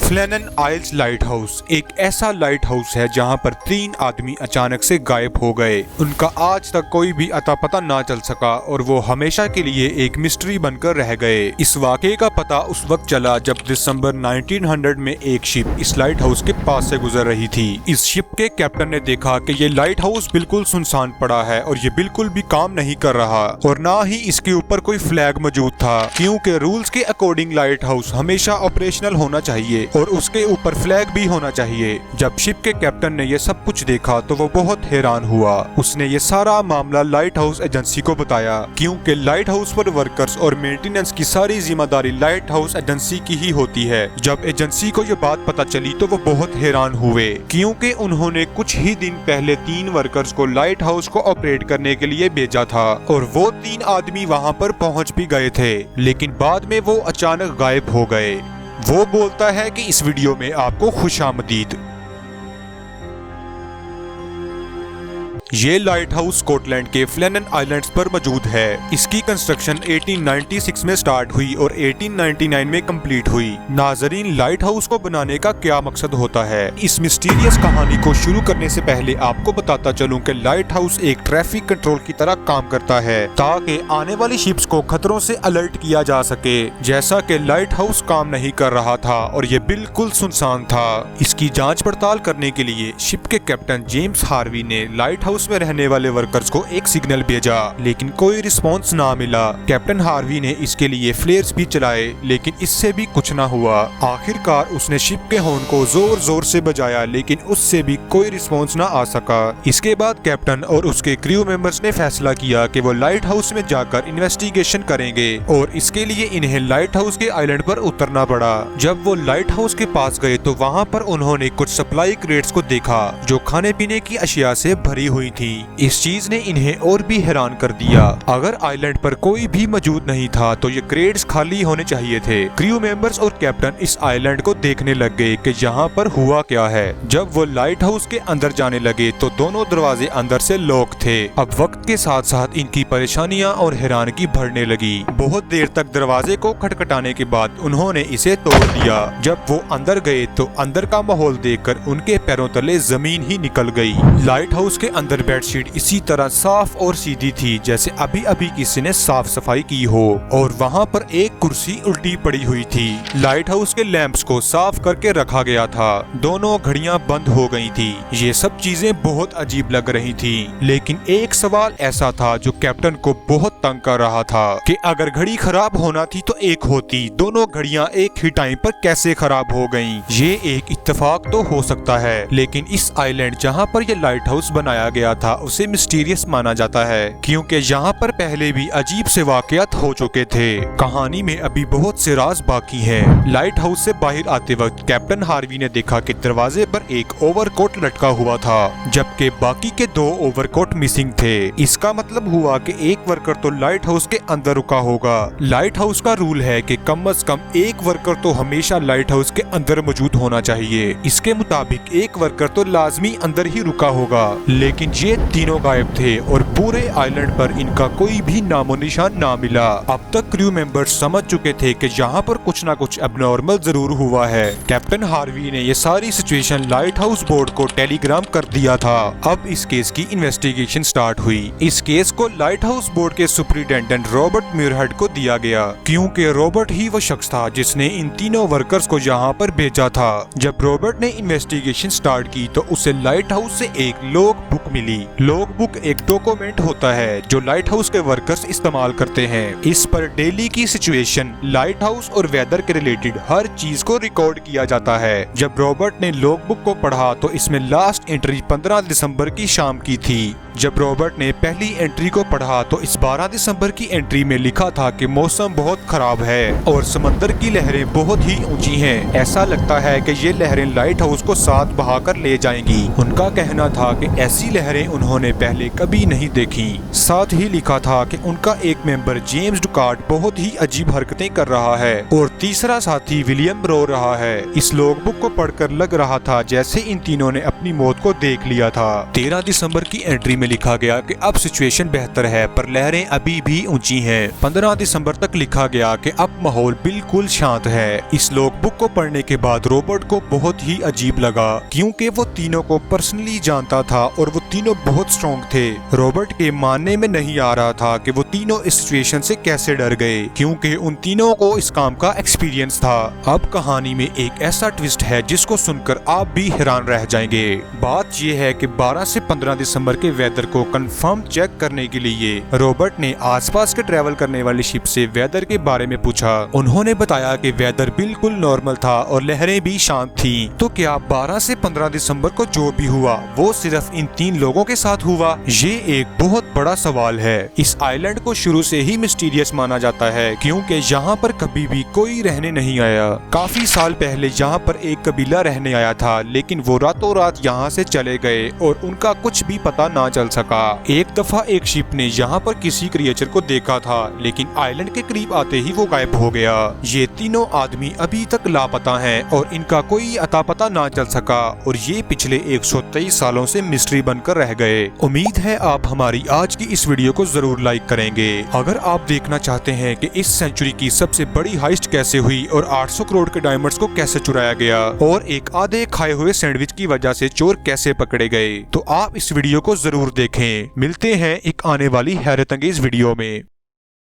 फ्लेनन आइल्स light house एक ऐसा light house है जहां पर 3 आदमी अचानक से गायब हो गए। उनका आज तक कोई भी अता पता ना चल सका और वो हमेशा के लिए एक मिस्ट्री बनकर रह गए। इस वाकये का पता उस वक्त चला जब दिसंबर 1900 में एक शिप इस लाइट हाउस के पास से गुजर रही थी। इस शिप के कैप्टन ने देखा कि ये लाइट हाउस बिल्कुल सुनसान पड़ा है और ये बिल्कुल भी काम नहीं कर रहा और ना ही इसके ऊपर कोई फ्लैग मौजूद था, क्योंकि रूल्स के अकॉर्डिंग लाइट हाउस हमेशा ऑपरेशनल होना चाहिए और उसके ऊपर फ्लैग भी होना चाहिए। जब शिप के कैप्टन ने यह सब कुछ देखा तो वो बहुत हैरान हुआ। उसने ये सारा मामला लाइट हाउस एजेंसी को बताया, क्योंकि लाइट हाउस पर वर्कर्स और मेंटेनेंस की सारी जिम्मेदारी लाइट हाउस एजेंसी की ही होती है। जब एजेंसी को ये बात पता चली तो वो बहुत हैरान हुए, क्योंकि उन्होंने कुछ ही दिन पहले 3 वर्कर्स को लाइट हाउस को ऑपरेट करने के लिए भेजा था और वो 3 आदमी वहाँ पर पहुँच भी गए थे, लेकिन बाद में वो अचानक गायब हो गए। वो बोलता है कि इस वीडियो में आपको खुशामदीद। ये लाइट हाउस स्कॉटलैंड के फ्लेनन आइलैंड्स पर मौजूद है। इसकी कंस्ट्रक्शन 1896 में स्टार्ट हुई और 1899 में कंप्लीट हुई। नाजरीन, लाइट हाउस को बनाने का क्या मकसद होता है? इस मिस्टीरियस कहानी को शुरू करने से पहले आपको बताता चलूं कि लाइट हाउस एक ट्रैफिक कंट्रोल की तरह काम करता है, ताकि आने वाली शिप्स को खतरों से अलर्ट किया जा सके। जैसा कि लाइट हाउस काम नहीं कर रहा था और ये बिल्कुल सुनसान था, इसकी जाँच पड़ताल करने के लिए शिप के कैप्टन जेम्स हार्वी ने लाइट हाउस में रहने वाले वर्कर्स को एक सिग्नल भेजा, लेकिन कोई रिस्पांस ना मिला। कैप्टन हार्वी ने इसके लिए फ्लेयर्स भी चलाए, लेकिन इससे भी कुछ ना हुआ। आखिरकार उसने शिप के हॉर्न को जोर जोर से बजाया, लेकिन उससे भी कोई रिस्पांस ना आ सका। इसके बाद कैप्टन और उसके क्रू मेंबर्स ने फैसला किया कि वो लाइट हाउस में जाकर इन्वेस्टिगेशन करेंगे और इसके लिए इन्हें लाइट हाउस के आइलैंड पर उतरना पड़ा। जब वो लाइट हाउस के पास गए तो वहाँ पर उन्होंने कुछ सप्लाई क्रेट्स को देखा जो खाने पीने की अशिया से भरी हुई थी। इस चीज ने इन्हें और भी हैरान कर दिया। अगर आइलैंड पर कोई भी मौजूद नहीं था तो ये क्रेट्स खाली होने चाहिए थे। क्रू मेंबर्स और कैप्टन इस आइलैंड को देखने लग गए कि यहाँ पर हुआ क्या है। जब वो लाइट हाउस के अंदर जाने लगे तो दोनों दरवाजे अंदर से लॉक थे। अब वक्त के साथ साथ इनकी परेशानियां और हैरानगी बढ़ने लगी। बहुत देर तक दरवाजे को खटखटाने के बाद उन्होंने इसे तोड़ दिया। जब वो अंदर गए तो अंदर का माहौल देखकर उनके पैरों तले जमीन ही निकल गई। लाइट हाउस के अंदर बेडशीट इसी तरह साफ और सीधी थी जैसे अभी अभी किसी ने साफ सफाई की हो, और वहाँ पर एक कुर्सी उल्टी पड़ी हुई थी। लाइट हाउस के लैंप्स को साफ करके रखा गया था। दोनों घड़ियां बंद हो गई थी। ये सब चीजें बहुत अजीब लग रही थी, लेकिन एक सवाल ऐसा था जो कैप्टन को बहुत तंग कर रहा था कि अगर घड़ी खराब होना थी तो एक होती, दोनों घड़ियां एक ही टाइम पर कैसे खराब हो गईं? ये एक इत्तेफाक तो हो सकता है, लेकिन इस आइलैंड जहाँ पर यह लाइट हाउस बनाया गया था उसे मिस्टीरियस माना जाता है, क्योंकि यहाँ पर पहले भी अजीब से वाकयात हो चुके थे। कहानी में अभी बहुत से राज बाकी हैं। लाइट हाउस से बाहर आते वक्त कैप्टन हार्वी ने देखा कि दरवाजे पर एक ओवरकोट लटका हुआ था, जबकि बाकी के 2 ओवरकोट मिसिंग थे। इसका मतलब हुआ कि एक वर्कर तो लाइट हाउस के अंदर रुका होगा। लाइट हाउस का रूल है कि कम से कम एक वर्कर तो हमेशा लाइट हाउस के अंदर मौजूद होना चाहिए। इसके मुताबिक एक वर्कर तो लाजमी अंदर ही रुका होगा, लेकिन ये तीनों गायब थे और पूरे आइलैंड पर इनका कोई भी नामो निशान ना मिला। अब तक क्रू मेंबर्स समझ चुके थे कि यहाँ पर कुछ ना कुछ एबनॉर्मल जरूर हुआ है। कैप्टन हार्वी ने ये सारी सिचुएशन लाइट हाउस बोर्ड को टेलीग्राम कर दिया था। अब इस केस की इन्वेस्टिगेशन स्टार्ट हुई। इस केस को लाइट हाउस बोर्ड के सुपरिटेंडेंट रॉबर्ट म्यूरहेड को दिया गया, क्योंकि रॉबर्ट ही वो शख्स था जिसने इन तीनों वर्कर्स को यहाँ पर भेजा था। जब रॉबर्ट ने इन्वेस्टिगेशन स्टार्ट की तो उसे लाइट हाउस से एक लॉग बुक मिली। लॉग बुक एक डॉक्यूमेंट होता है जो लाइट हाउस के वर्कर्स इस्तेमाल करते हैं। इस पर डेली की सिचुएशन, लाइट हाउस और वेदर के रिलेटेड हर चीज को रिकॉर्ड किया जाता है। जब रॉबर्ट ने लॉग बुक को पढ़ा तो इसमें लास्ट एंट्री 15 दिसंबर की शाम की थी। जब रॉबर्ट ने पहली एंट्री को पढ़ा तो इस 12 दिसंबर की एंट्री में लिखा था कि मौसम बहुत खराब है और समंदर की लहरें बहुत ही ऊंची हैं। ऐसा लगता है कि ये लहरें लाइट हाउस को साथ बहाकर ले जाएंगी। उनका कहना था कि ऐसी लहरें उन्होंने पहले कभी नहीं देखी। साथ ही लिखा था कि उनका एक मेंबर जेम्स डुकार्ट बहुत ही अजीब हरकतें कर रहा है और तीसरा साथी विलियम रो रहा है। इस लॉग बुक को पढ़कर लग रहा था जैसे इन तीनों ने अपनी मौत को देख लिया था। 13 दिसंबर की एंट्री में लिखा गया कि अब सिचुएशन बेहतर है पर लहरें अभी भी ऊंची हैं। 15 दिसंबर तक लिखा गया कि अब माहौल बिल्कुल शांत है। इस लॉग बुक को पढ़ने के बाद रॉबर्ट को बहुत ही अजीब लगा क्योंकि वो तीनों को पर्सनली जानता था और वो तीनों बहुत स्ट्रॉन्ग थे। रॉबर्ट के मानने में नहीं आ रहा था कि वो तीनों इस सिचुएशन से कैसे डर गए क्योंकि उन तीनों को इस काम का एक्सपीरियंस था। अब कहानी में एक ऐसा ट्विस्ट है जिसको सुनकर आप भी हैरान रह जाएंगे। बात यह है कि 12 से 15 दिसंबर के वेदर को कंफर्म चेक करने के लिए रॉबर्ट ने आसपास के ट्रैवल करने वाली शिप से वेदर के बारे में पूछा। उन्होंने बताया कि वेदर बिल्कुल नॉर्मल था और लहरें भी शांत थीं। तो क्या 12 से 15 दिसंबर को जो भी हुआ वो सिर्फ इन 3 लोगों के साथ हुआ? ये एक बहुत बड़ा सवाल है। इस आइलैंड को शुरू से ही मिस्टीरियस माना जाता है क्योंकि यहाँ पर कभी भी कोई रहने नहीं आया। काफी साल पहले यहाँ पर एक कबीला रहने आया था लेकिन वो रातों रात यहाँ से चले गए और उनका कुछ भी पता ना चल सका। एक दफा एक शिप ने यहाँ पर किसी क्रिएचर को देखा था लेकिन आइलैंड के करीब आते ही वो गायब हो गया। ये तीनों आदमी अभी तक लापता हैं और इनका कोई अता पता ना चल सका और ये पिछले 123 सालों से मिस्ट्री बनकर रह गए। उम्मीद है आप हमारी आज की इस वीडियो को जरूर लाइक करेंगे। अगर आप देखना चाहते हैं कि इस सेंचुरी की सबसे बड़ी हाइस्ट कैसे हुई और 800 करोड़ के डायमंड्स को कैसे चुराया गया और एक आधे खाए हुए सैंडविच की वजह से चोर कैसे पकड़े गए तो आप इस वीडियो को जरूर देखें। मिलते हैं एक आने वाली हैरत अंगेज वीडियो में।